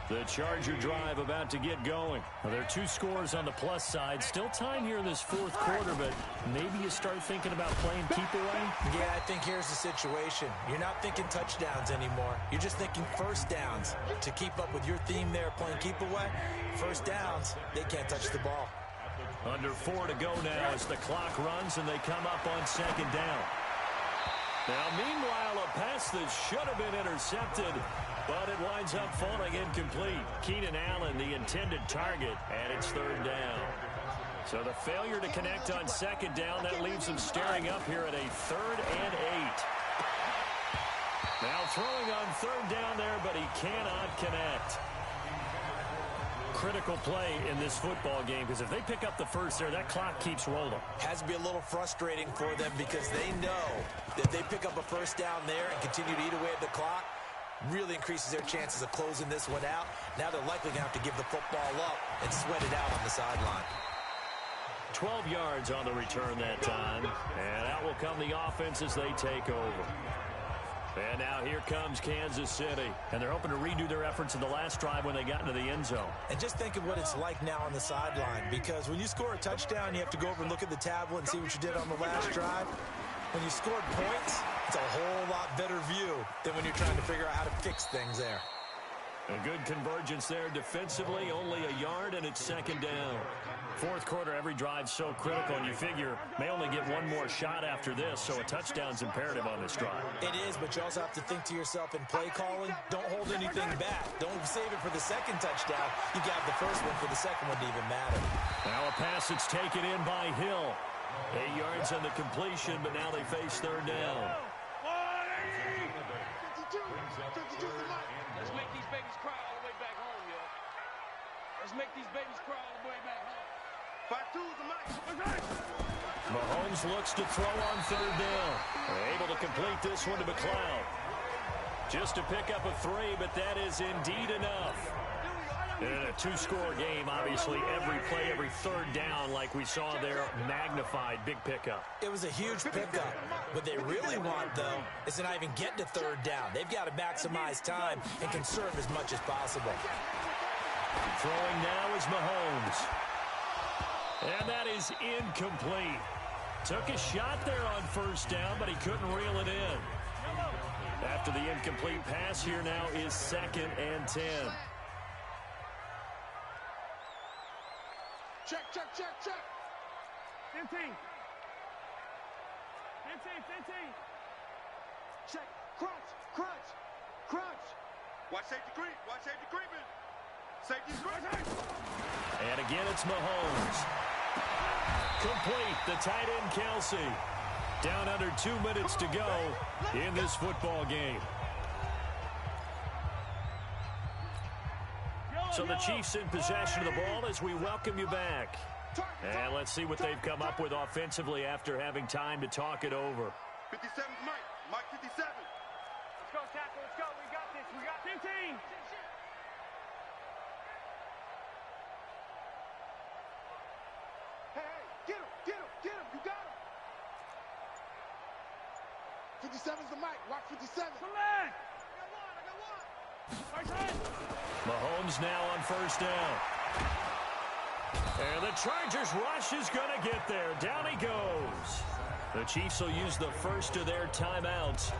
The Charger drive about to get going. Well, there are 2 scores on the plus side. Still time here in this 4th quarter, but maybe you start thinking about playing keep away? Yeah, I think here's the situation. You're not thinking touchdowns anymore. You're just thinking first downs. To keep up with your theme there, playing keep away, first downs, they can't touch the ball. Under 4 to go now as the clock runs and they come up on 2nd down. Now, meanwhile, a pass that should have been intercepted, but it winds up falling incomplete. Keenan Allen, the intended target, and it's 3rd down. So the failure to connect on 2nd down, that leaves him staring up here at a 3rd and 8. Now throwing on 3rd down there, but he cannot connect. Critical play in this football game, because if they pick up the first there, that clock keeps rolling. Has to be a little frustrating for them because they know that they pick up a first down there and continue to eat away at the clock, really increases their chances of closing this one out. Now they're likely going to have to give the football up and sweat it out on the sideline. 12 yards on the return that time, and out will come the offense as they take over. And now here comes Kansas City, and they're hoping to redo their efforts in the last drive when they got into the end zone. And just think of what it's like now on the sideline, because when you score a touchdown, you have to go over and look at the tablet and see what you did on the last drive. When you scored points, it's a whole lot better view than when you're trying to figure out how to fix things there. A good convergence there defensively, only a yard, and it's 2nd down. 4th quarter, every drive's so critical, and you figure may only get one more shot after this, so a touchdown's imperative on this drive. It is, but you also have to think to yourself in play calling, don't hold anything back. Don't save it for the 2nd touchdown. You got the first one for the 2nd one to even matter. Now a pass that's taken in by Hill. 8 yards on the completion, but now they face 3rd down. Let's make these babies cry all the way back home, yo. Let's make these babies cry all the way back home. 5-2's the mic. Mahomes looks to throw on 3rd down. Able to complete this one to McLeod. Just to pick up a 3, but that is indeed enough. In a 2-score game, obviously, every play, every 3rd down, like we saw there, magnified, big pickup. It was a huge pickup. What they really want, though, is to not even get to 3rd down. They've got to maximize time and conserve as much as possible. Throwing now is Mahomes. And that is incomplete. Took a shot there on 1st down, but he couldn't reel it in. After the incomplete pass, here now is 2nd and 10. Check. 15. Check. Crunch. Watch safety creeping. Safety's creeping. And again, it's Mahomes. Complete, the tight end Kelsey. Down under 2 minutes to go in this football game. So the Chiefs in possession of the ball as we welcome you back. And let's see what they've come up with offensively after having time to talk it over. 57's Mike 57. Let's go, tackle. Let's go. We got this. We got 15. Hey, get him. You got him. 57's the mic. Watch 57. Select. I got one. Mahomes now on 1st down. And the Chargers rush is going to get there. Down he goes. The Chiefs will use the first of their timeouts.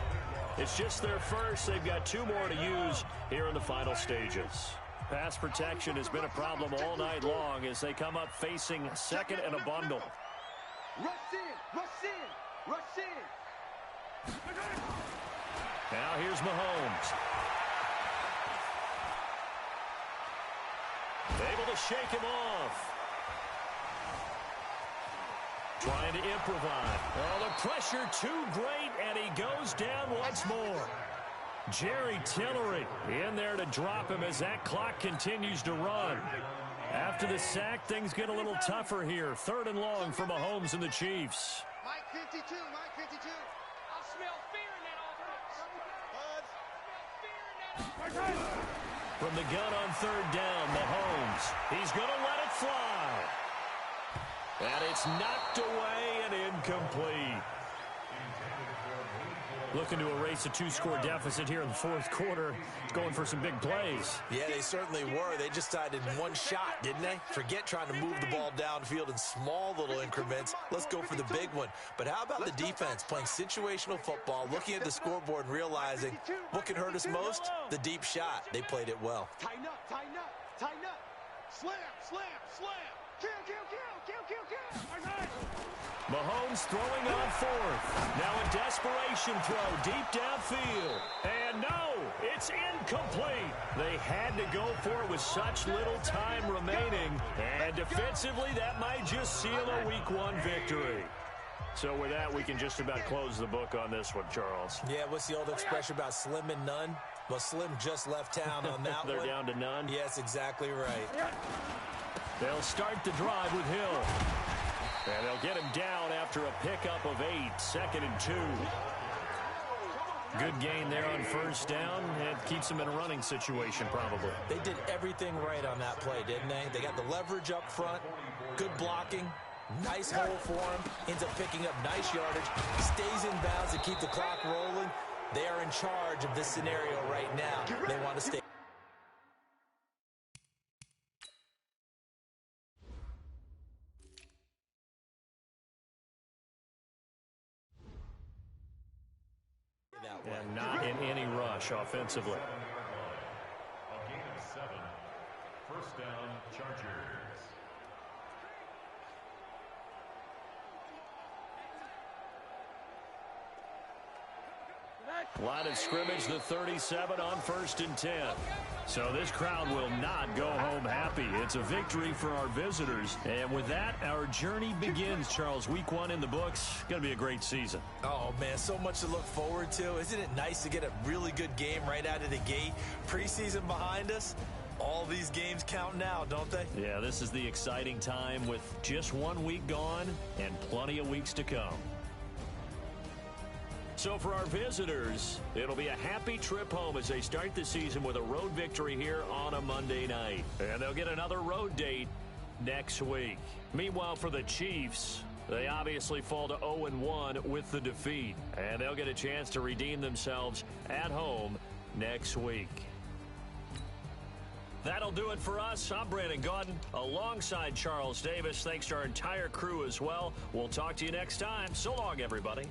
It's just their first. They've got 2 more to use here in the final stages. Pass protection has been a problem all night long as they come up facing 2nd and a bundle. Rush in. Now here's Mahomes. Able to shake him off. Trying to improvise. Oh, the pressure too great, and he goes down once more. Jerry Tillery in there to drop him as that clock continues to run. After the sack, things get a little tougher here. 3rd and long for Mahomes and the Chiefs. Mike 52. I'll smell fear in that offense. From the gun on third down, Mahomes. He's going to let it fly. And it's knocked away and incomplete. Looking to erase a two-score deficit here in the fourth quarter. It's going for some big plays. Yeah, they certainly were. They just decided one shot, didn't they? Forget trying to move the ball downfield in small little increments. Let's go for the big one. But how about the defense playing situational football, looking at the scoreboard and realizing what can hurt us most? The deep shot. They played it well. Tighten up, tighten up, tighten up. Slam, slam, slam. Kill, kill, kill, kill, kill, kill. Mahomes throwing on fourth. Now a desperation throw deep downfield. And no, it's incomplete. They had to go for it with such little time remaining. And defensively, that might just seal a Week 1 victory. So with that, we can just about close the book on this one, Charles. Yeah, what's the old expression about slim and none? Well, Slim just left town on that one. They're down to none? Yes, exactly right. They'll start the drive with Hill. And they'll get him down after a pickup of 8, 2nd and 2. Good gain there on first down. It keeps them in a running situation, probably. They did everything right on that play, didn't they? They got the leverage up front, good blocking, nice hole for him, ends up picking up nice yardage, stays in bounds to keep the clock rolling. They are in charge of this scenario right now. They want to stay. And not in any rush offensively. A gain of 7. First down, Chargers. Line of scrimmage, the 37 on 1st and 10. So this crowd will not go home happy. It's a victory for our visitors. And with that, our journey begins, Charles. Week 1 in the books. Going to be a great season. Oh, man, so much to look forward to. Isn't it nice to get a really good game right out of the gate? Preseason behind us. All these games count now, don't they? Yeah, this is the exciting time with just 1 week gone and plenty of weeks to come. So for our visitors, it'll be a happy trip home as they start the season with a road victory here on a Monday night. And they'll get another road date next week. Meanwhile, for the Chiefs, they obviously fall to 0-1 with the defeat. And they'll get a chance to redeem themselves at home next week. That'll do it for us. I'm Brandon Gaudin alongside Charles Davis. Thanks to our entire crew as well. We'll talk to you next time. So long, everybody.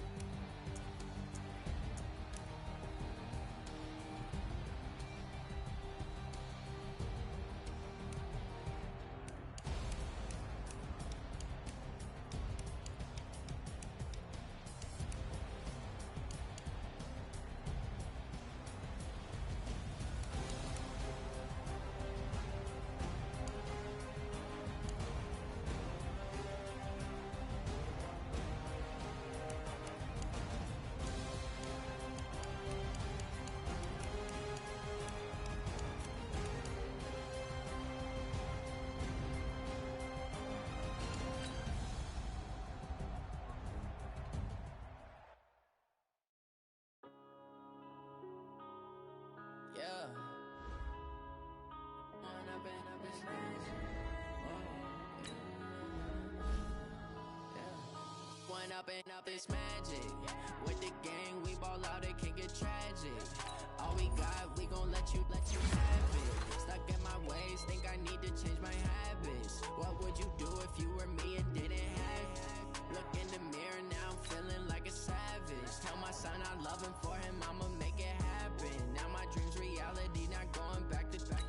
Up and up, it's magic. With the gang, we ball out, it can get tragic. All we got, we gon' let you have it. Stuck in my ways, think I need to change my habits. What would you do if you were me and didn't have it? Look in the mirror, now I'm feeling like a savage. Tell my son I love him, for him I'ma make it happen. Now my dream's reality, not going back to back.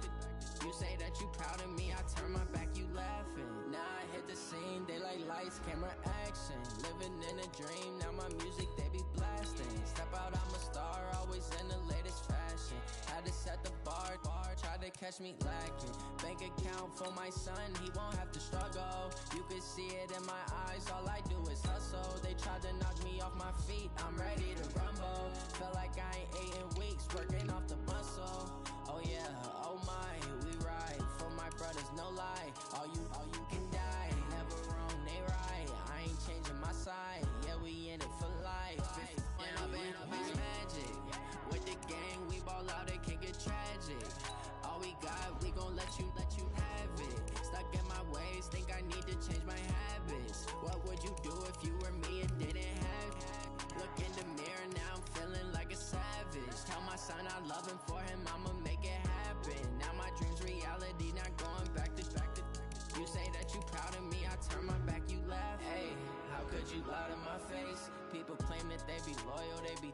You say that you proud of me, I turn my back, you laughing. Now I hit the scene, they like lights, camera, action. Living in a dream, now my music, they be blasting. Step out, I'm a star, always in the latest fashion. Had to set the bar, try to catch me lacking. Bank account for my son, he won't have to struggle. You can see it in my eyes, all I do is hustle. They tried to knock me off my feet, I'm ready to rumble. Feel like I ain't ate in weeks, working off the muscle. Oh yeah, oh my, we ride for my brothers, no lie. All you can die, never wrong, they right. I ain't changing my side, yeah, we in it for life. When I've been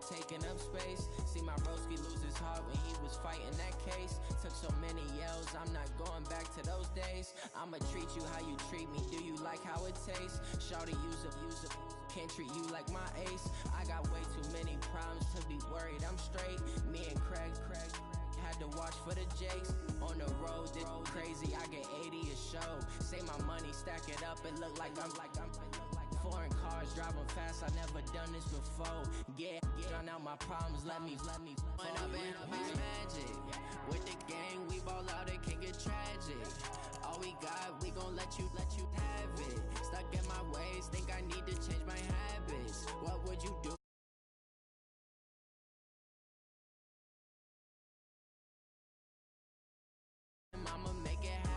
taking up space. See my broski lose his heart when he was fighting that case. Took so many yells, I'm not going back to those days. I'ma treat you how you treat me, do you like how it tastes? Shawty, use up, can't treat you like my ace. I got way too many problems to be worried, I'm straight. Me and Craig had to watch for the Jakes. On the road, this crazy, I get 80 a show. Say my money, stack it up, it look like I'm foreign cars, driving fast, I never done this before. Get drown out my problems, let me When up and up is magic. With the gang, we ball out, it can get tragic. All we got, we gon' let you have it. Stuck in my ways, think I need to change my habits. What would you do? I'ma make it happen.